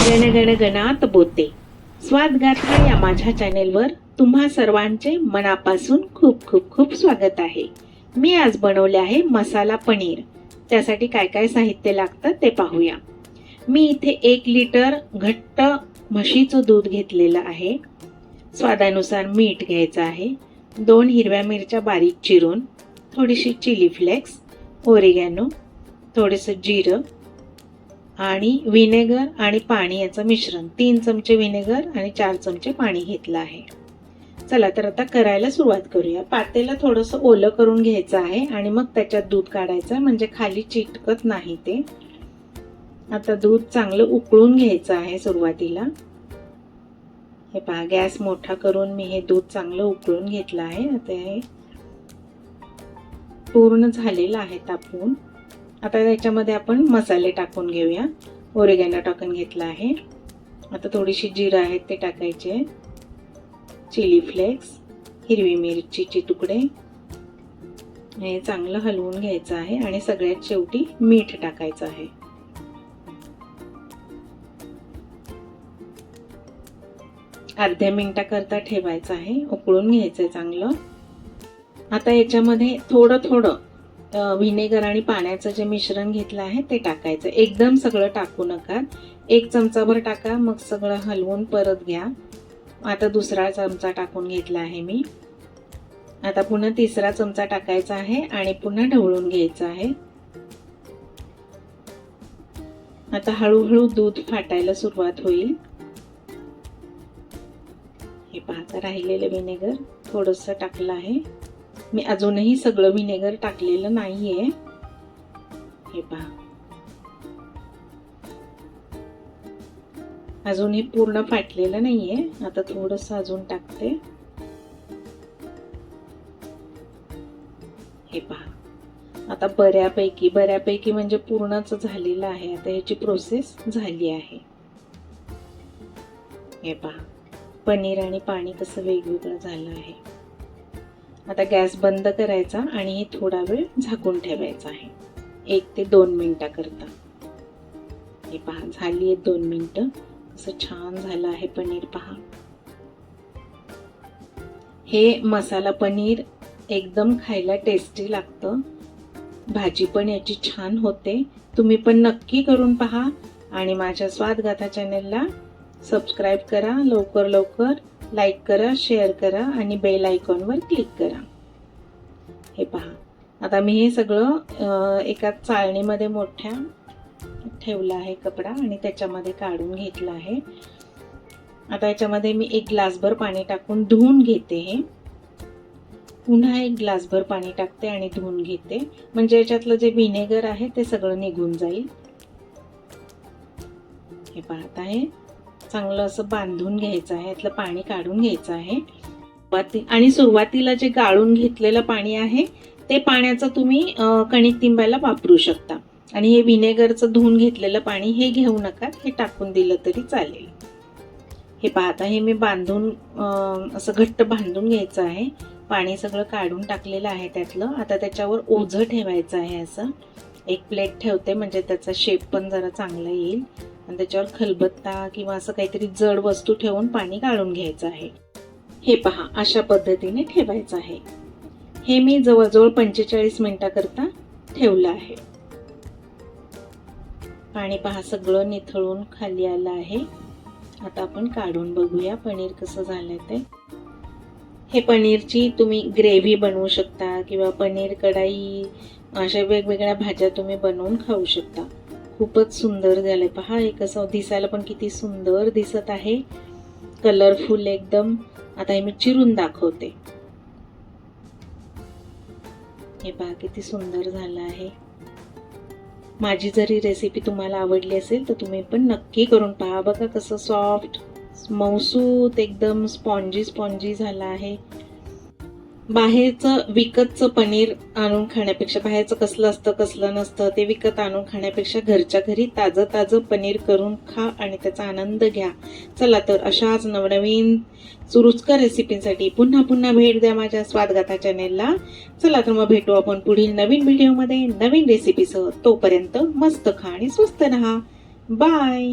गण गण गणात बोते स्वादगाथा या माझ्या चॅनेलवर तुम्हा सर्वांचे मनापासून खूप खूप खूप स्वागत आहे। मी आज बनवले आहे मसाला पनीर। त्यासाठी काय काय साहित्य लागतं ते पाहूया। मी इथे 1 लिटर घट्ट म्हशीचं दूध घेतलेलं आहे। स्वादानुसार मीठ घ्यायचं आहे, 2 हिरव्या मिरच्या बारीक चिरून, थोडीशी चिली फ्लेक्स, ओरिगॅनो, थोडेसे जिरं आणि विनेगर आणि पाणी याचं मिश्रण, 3 चमचे विनेगर आणि 4 चमचे पाणी घेतलं आहे। चला तर आता करायला सुरुवात करूया। पातेला थोडंसं ओलं करून घ्यायचं आहे आणि मग त्याच्यात दूध काढायचं म्हणजे खाली चिटकत नाही ते। आता दूध चांगलं उकळून घ्यायचं आहे सुरुवातीला। हे पहा, गॅस मोठा करून मी हे दूध चांगलं उकळून घेतलं आहे। आता हे पूर्ण झालेलं आहे तापवून। आता त्याच्यामध्ये आपण मसाले टाकून घेऊया। ओरिगॅनो टाकून घेतला आहे। आता थोडीशी जिरं आहेत ते टाकायचे, चिली फ्लेक्स, हिरवी मिरचीचे तुकडे, हे चांगलं हलवून घ्यायचं आहे आणि सगळ्यात शेवटी मीठ टाकायचं आहे। अर्ध्या मिनिटाकरता ठेवायचं आहे, उकळून घ्यायचं चांगलं। आता याच्यामध्ये थोडं थोडं विनेगर आणि पाण्याचं जे मिश्रण घेतलं आहे ते टाकायचं। एकदम सगळं टाकू नका, 1 चमचाभर टाका, मग सगळं हलवून परत घ्या। आता दुसरा चमचा टाकून घेतला आहे मी। आता पुन्हा तिसरा चमचा टाकायचा आहे आणि पुन्हा ढवळून घ्यायचं आहे। आता हळूहळू दूध फाटायला सुरुवात होईल। हे पहा, राहिलेलं विनेगर थोडंसं टाकलं आहे मी, अजूनही सगळं विनेगर टाकलेलं नाहीये। हे पहा, अजून हे पूर्ण फाटलेलं नाहीये। आता थोडंसं अजून टाकते। हे पहा, आता बऱ्यापैकी म्हणजे पूर्णच झालेलं आहे। आता याची प्रोसेस झाली आहे। हे पहा, पनीर आणि पाणी कसं वेगवेगळं झालं आहे। आता गॅस बंद करायचा आणि हे थोडा वेळ झाकून ठेवायचं आहे, 1 ते 2 मिनिटाकरता। हे पहा, झाली आहे 2 मिनिटं। असं छान झालं आहे पनीर पहा। हे मसाला पनीर एकदम खायला टेस्टी लागतं, भाजी पण याची छान होते। तुम्ही पण नक्की करून पहा आणि माझ्या स्वादगाथा चॅनेलला सबस्क्राईब करा, लवकर लाईक करा, शेअर करा आणि बेल आयकॉनवर क्लिक करा। हे पहा, आता मी हे सगळं एका चाळणीमध्ये मोठ्या ठेवला आहे कपडा आणि त्याच्यामध्ये काढून घेतला आहे। आता याच्यामध्ये मी 1 ग्लासभर पाणी टाकून धुवून घेते। हे पुन्हा 1 ग्लासभर पाणी टाकते आणि धुवून घेते, म्हणजे याच्यातलं जे विनेगर आहे ते सगळं निघून जाईल। हे पाहत आहे, चांगलं असं बांधून घ्यायचं आहे, यातलं पाणी काढून घ्यायचं आहे। आणि सुरुवातीला जे गाळून घेतलेलं पाणी आहे ते पाण्याचं तुम्ही कणिक तिंबायला वापरू शकता। आणि हे विनेगरचं धुवून घेतलेलं पाणी हे घेऊ नका, हे टाकून दिलं तरी चालेल। हे पाहता, हे मी बांधून असं घट्ट बांधून घ्यायचं आहे। पाणी सगळं काढून टाकलेलं आहे त्यातलं। आता त्याच्यावर ओझं ठेवायचं आहे। असं 1 प्लेट ठेवते म्हणजे त्याचा शेप पण जरा चांगला येईल आणि त्याच्यावर खलबत्ता किंवा असं काहीतरी जड वस्तू ठेवून पाणी गाळून घ्यायचं आहे। हे पहा, अशा पद्धतीने ठेवायचं आहे। हे मी जवळजवळ 45 मिनिटाकरता ठेवलं आहे। पाणी पहा सगळं निथळून खाली आलं आहे। आता आपण काढून बघूया पनीर कसं झालंय ते। हे पनीरची तुम्ही ग्रेव्ही बनवू शकता किंवा पनीर कढाई, अशा वेगवेगळ्या भाज्या तुम्ही बनवून खाऊ शकता। खूपच सुंदर झालंय पहा, हे कसं दिसायला पण किती सुंदर दिसत आहे, कलरफुल एकदम। आता हे मी चिरून दाखवते। हे पहा किती सुंदर झालं आहे। माझी जरी रेसिपी तुम्हाला आवडली असेल तर तुम्ही पण नक्की करून पहा। बघा कसं सॉफ्ट मऊसूत एकदम स्पॉन्जी झालं आहे। बाहेरचं विकतचं पनीर आणून खाण्यापेक्षा, बाहेरचं कसलं असतं कसलं नसतं ते विकत आणून खाण्यापेक्षा घरच्या घरी ताजं पनीर करून खा आणि त्याचा आनंद घ्या। चला तर अशाच नवनवीन रुचकर रेसिपींसाठी पुन्हा भेट द्या माझ्या स्वादगाथा चॅनेलला। चला तर मग भेटू आपण पुढील नवीन व्हिडिओमध्ये नवीन रेसिपीसह। तोपर्यंत मस्त खा आणि स्वस्त रहा। बाय।